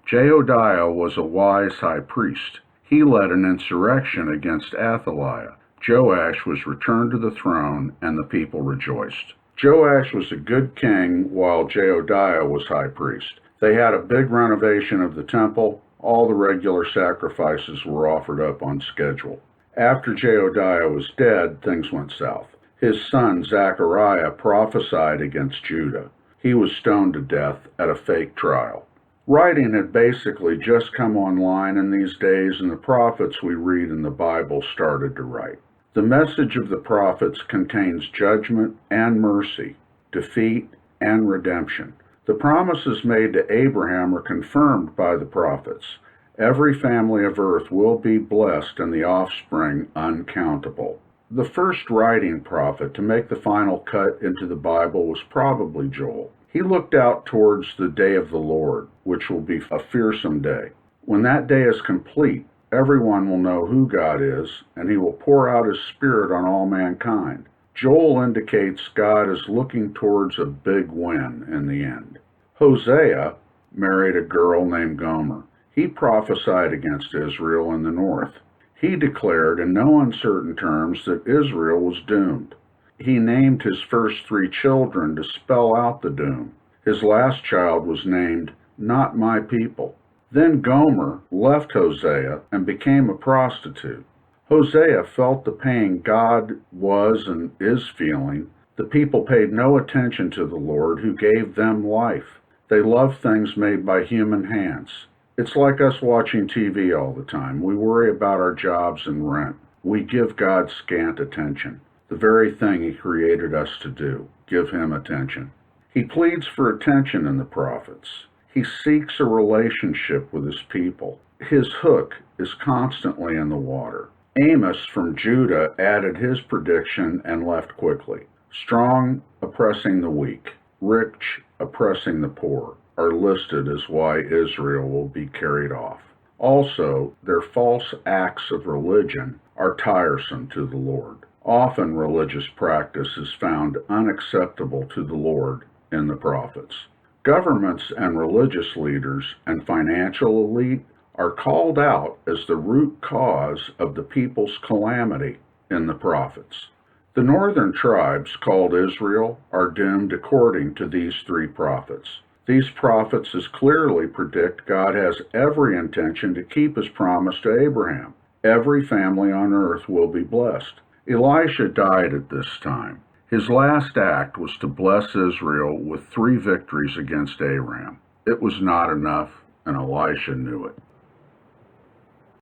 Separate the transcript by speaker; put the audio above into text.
Speaker 1: Jehoiada was a wise high priest. He led an insurrection against Athaliah. Joash was returned to the throne, and the people rejoiced. Joash was a good king while Jehoiada was high priest. They had a big renovation of the temple. All the regular sacrifices were offered up on schedule. After Jehoiada was dead, things went south. His son Zachariah prophesied against Judah. He was stoned to death at a fake trial. Writing had basically just come online in these days, and the prophets we read in the Bible started to write. The message of the prophets contains judgment and mercy, defeat and redemption. The promises made to Abraham are confirmed by the prophets. Every family of earth will be blessed, and the offspring uncountable. The first writing prophet to make the final cut into the Bible was probably Joel. He looked out towards the day of the Lord, which will be a fearsome day. When that day is complete, everyone will know who God is, and he will pour out his Spirit on all mankind. Joel indicates God is looking towards a big win in the end. Hosea married a girl named Gomer. He prophesied against Israel in the north. He declared in no uncertain terms that Israel was doomed. He named his first 3 children to spell out the doom. His last child was named Not My People. Then Gomer left Hosea and became a prostitute. Hosea felt the pain God was and is feeling. The people paid no attention to the Lord who gave them life. They loved things made by human hands. It's like us watching TV all the time. We worry about our jobs and rent. We give God scant attention. The very thing he created us to do, give him attention. He pleads for attention in the prophets. He seeks a relationship with his people. His hook is constantly in the water. Amos from Judah added his prediction and left quickly. Strong oppressing the weak, rich oppressing the poor, are listed as why Israel will be carried off. Also, their false acts of religion are tiresome to the Lord. Often religious practice is found unacceptable to the Lord in the prophets. Governments and religious leaders and financial elite are called out as the root cause of the people's calamity in the prophets. The northern tribes, called Israel, are doomed according to these 3 prophets. These prophets clearly predict God has every intention to keep his promise to Abraham. Every family on earth will be blessed. Elisha died at this time. His last act was to bless Israel with 3 victories against Aram. It was not enough, and Elisha knew it.